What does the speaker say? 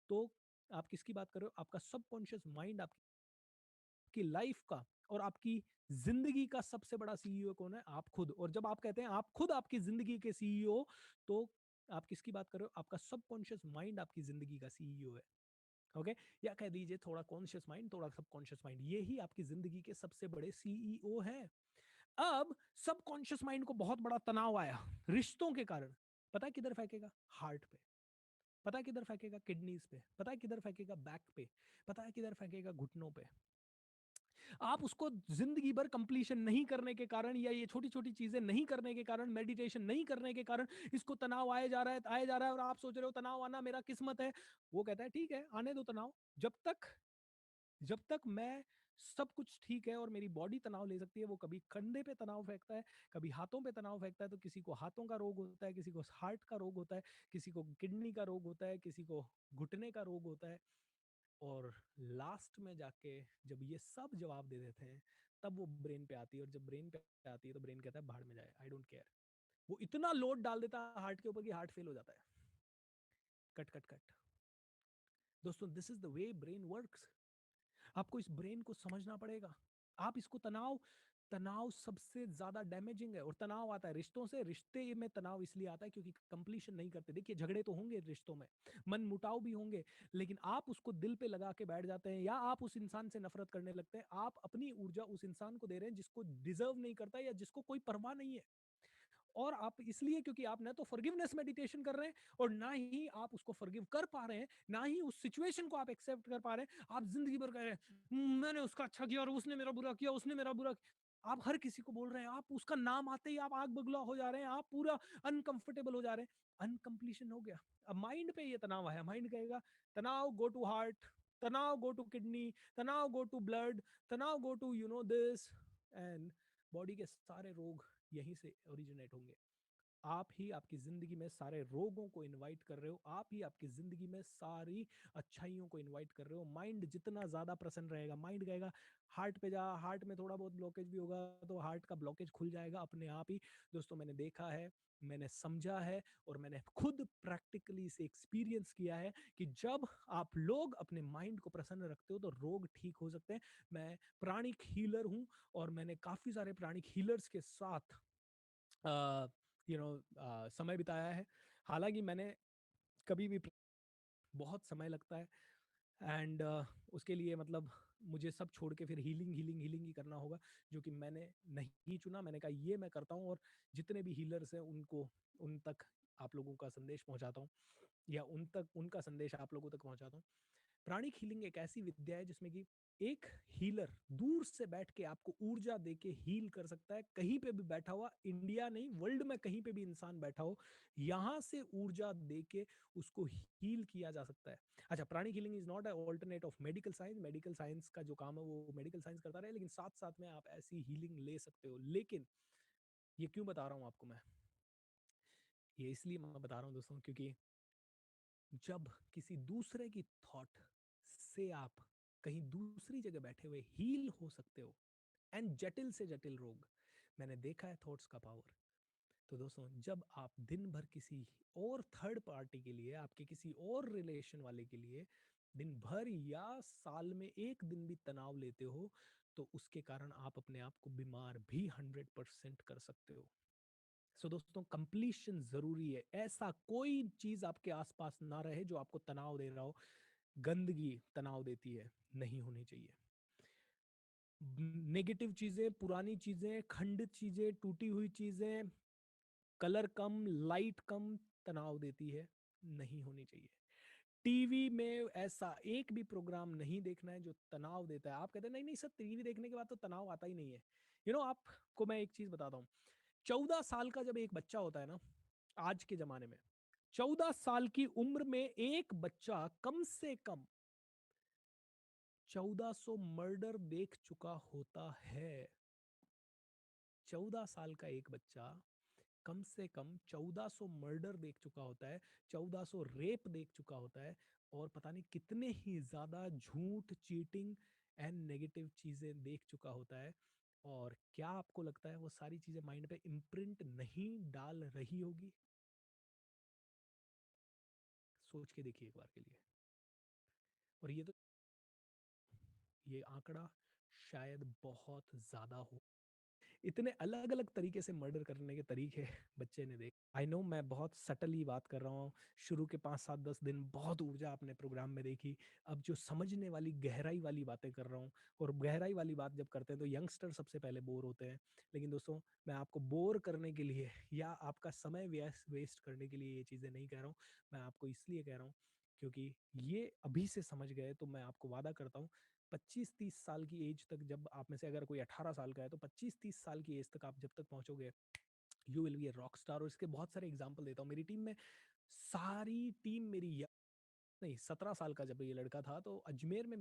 तो आप किसकी बात कर रहे हो? आपका सबकॉन्शियस माइंड आपकी लाइफ का और आपकी जिंदगी का सबसे बड़ा सीईओ कौन है? आप खुद। और जब आप कहते हैं आप खुद आपकी जिंदगी के सीईओ, तो आप किसकी बात कर रहे हो? आपका सबकॉन्शियस माइंड आपकी जिंदगी का सीईओ है। ओके, या कह दीजिए थोड़ा कॉन्शियस माइंड थोड़ा सबकॉन्शियस माइंड, ये ही आपकी जिंदगी के सबसे बड़े सीईओ हैं। अब सबकॉन्शियस माइंड को बहुत बड़ा तनाव आया रिश्तों के कारण, पता है किधर फेंकेगा? हार्ट पे। पता है किधर फेंकेगा? किडनीज पे। पता है किधर फेंकेगा? बैक पे। पता है किधर फेंकेगा? घुटनों पे। आप उसको जिंदगी भर कंप्लीशन नहीं करने के कारण, या ये छोटी छोटी चीजें नहीं करने के कारण, मेडिटेशन नहीं करने के कारण इसको तनाव आए जा रहा है, आए जा रहा है, और आप सोच रहे हो तनाव आना मेरा किस्मत है। वो कहता है ठीक है, आने दो तनाव। जब तक मैं सब कुछ ठीक है और मेरी बॉडी तनाव ले सकती है। वो कभी कंधे पे तनाव फेंकता है, कभी हाथों पे तनाव फेंकता है। तो किसी को हाथों का रोग होता है, किसी को हार्ट का रोग होता है, किसी को किडनी का रोग होता है, किसी को घुटने का रोग होता है। और लास्ट में जाके जब ये सब जवाब दे देते हैं, तब वो ब्रेन पे आती है। और जब ब्रेन पे आती है तो ब्रेन कहता है भाड़ में जाए, आई डोंट केयर। वो इतना लोड डाल देता है हार्ट के ऊपर कि हार्ट फेल हो जाता है। Cut cut cut. दोस्तों, this is the way brain works. आपको इस ब्रेन को समझना पड़ेगा। आप इसको तनाव तनाव सबसे ज्यादा डैमेजिंग है। और तनाव आता है रिश्तों से। रिश्ते में तनाव इसलिए आता है क्योंकि कंप्लीशन नहीं करते। देखिए, झगड़े तो होंगे रिश्तों में, मन मुटाव भी होंगे, लेकिन आप उसको दिल पे लगा के बैठ जाते हैं, या आप उस इंसान से नफरत करने लगते हैं। आप अपनी ऊर्जा उस इंसान को दे रहे हैं जिसको डिजर्व नहीं करता, या जिसको कोई परवाह नहीं है। और आप इसलिए, क्योंकि आप ना तो फॉरगिवनेस मेडिटेशन कर रहे हैं, और ना ही आप उसको फॉरगिव कर पा रहे हैं, ना ही उस सिचुएशन को आप एक्सेप्ट कर पा रहे हैं। आप जिंदगी भर कह रहे हैं मैंने उसका अच्छा किया और उसने मेरा बुरा किया, उसने मेरा बुरा किया। आप हर किसी को बोल रहे हैं, आप उसका नाम आते ही आप आग बगला हो जा रहे हैं, आप पूरा अनकंफर्टेबल हो जा रहे हैं। अनकंप्लीशन हो गया। अब माइंड पे ये तनाव आया, माइंड कहेगा तनाव गो टू हार्ट, तनाव गो टू किडनी, तनाव गो टू ब्लड, तनाव go to this. And body के सारे रोग यहीं से ओरिजिनेट होंगे। आप ही आपकी जिंदगी में सारे रोगों को इनवाइट कर रहे हो। आप ही आपकी जिंदगी में सारी अच्छाइयों को इनवाइट कर रहे हो। माइंड जितना ज्यादा प्रसन्न रहेगा, माइंड कहेगा हार्ट पे जा, हार्ट में थोड़ा बहुत ब्लॉकेज भी होगा तो हार्ट का ब्लॉकेज खुल जाएगा अपने आप ही। दोस्तों, मैंने देखा है, मैंने समझा है, और मैंने खुद प्रैक्टिकली से एक्सपीरियंस किया है कि जब आप लोग अपने माइंड को प्रसन्न रखते हो तो रोग ठीक हो सकते हैं। मैं प्राणिक हीलर हूं, और मैंने काफी सारे प्राणिक हीलर्स के साथ समय बिताया है। हालांकि मैंने कभी भी बहुत समय लगता है, एंड उसके लिए मतलब मुझे सब छोड़ के फिर हीलिंग हीलिंग हीलिंग ही करना होगा, जो कि मैंने नहीं चुना। मैंने कहा ये मैं करता हूँ, और जितने भी हीलर्स हैं उनको, उन तक आप लोगों का संदेश पहुंचाता हूँ, या उन तक उनका संदेश आप लोगों तक पहुंचाता हूँ। प्राणिक हीलिंग एक ऐसी विद्या है जिसमें कि एक हीलर दूर से बैठ के आपको ऊर्जा देके हील कर सकता है। कहीं पे भी बैठा हुआ, इंडिया नहीं वर्ल्ड में कहीं पे भी इंसान बैठा हो, यहाँ से ऊर्जा देके उसको हील किया जा सकता है। अच्छा, pranic healing is not a alternate of medical science. Medical science का जो काम है वो मेडिकल साइंस करता रहे, लेकिन साथ साथ में आप ऐसी हीलिंग ले सकते हो। लेकिन ये क्यों बता रहा हूँ आपको मैं? ये इसलिए मैं बता रहा हूँ दोस्तों, क्योंकि जब किसी दूसरे की थॉट से आप कहीं दूसरी जगह बैठे हुए हील हो सकते हो, एंड जटिल से जटिल रोग, मैंने देखा है थॉट्स का पावर। तो दोस्तों, जब आप दिन भर किसी और थर्ड पार्टी के लिए, आपके किसी और रिलेशन वाले के लिए दिन भर या साल में एक दिन भी तनाव लेते हो, तो उसके कारण आप अपने आप को बीमार भी 100% कर सकते हो। सो दोस्तों, कंप्लीशन जरूरी है। ऐसा कोई चीज आपके आसपास ना रहे जो आपको तनाव दे रहा हो। गंदगी तनाव देती है, नहीं होनी चाहिए। नेगेटिव चीजें, पुरानी चीजें, खंडित चीजें, टूटी हुई चीजें, कलर कम, लाइट कम, तनाव देती है, नहीं होनी चाहिए। टीवी में ऐसा एक भी प्रोग्राम नहीं देखना है जो तनाव देता है। आप कहते हैं नहीं नहीं सर, टीवी देखने के बाद तो तनाव आता ही नहीं है। आपको मैं एक चीज बताता हूँ। 14 साल का जब एक बच्चा होता है ना, आज के जमाने में 14 साल की उम्र में एक बच्चा कम से कम 1400 मर्डर देख चुका होता है। 14 साल का एक बच्चा कम से कम 1400 मर्डर देख चुका होता है, 1400 रेप देख चुका होता है, और पता नहीं कितने ही ज्यादा झूठ, चीटिंग एंड नेगेटिव चीजें देख चुका होता है। और क्या आपको लगता है वो सारी चीजें माइंड पे इम्प्रिंट नहीं डाल रही होगी? सोच के देखिए एक बार के लिए। और ये तो, ये आंकड़ा शायद बहुत ज्यादा हो। इतने अलग अलग तरीके से मर्डर करने के तरीके बच्चे ने देख। आई नो मैं बहुत सटली बात कर रहा हूँ। शुरू के 5 7 10 दिन बहुत ऊर्जा आपने प्रोग्राम में देखी। अब जो समझने वाली गहराई वाली बातें कर रहा हूँ, और गहराई वाली बात जब करते हैं तो यंगस्टर सबसे पहले बोर होते हैं। लेकिन दोस्तों, मैं आपको बोर करने के लिए या आपका समय वेस्ट करने के लिए ये चीज़ें नहीं कह रहा हूँ। मैं आपको इसलिए कह रहा हूँ क्योंकि ये अभी से समझ गए तो मैं आपको वादा करता हूँ 25 30 साल की एज तक, जब आप में से अगर कोई 18 साल का है तो 25 30 साल की एज तक आप जब तक पहुंचोगे, you will be a rock star. और इसके बहुत सारे एग्जाम्पल देता हूँ। मेरी टीम में सारी टीम मेरी नहीं, 17 साल का जब ये लड़का था तो अजमेर में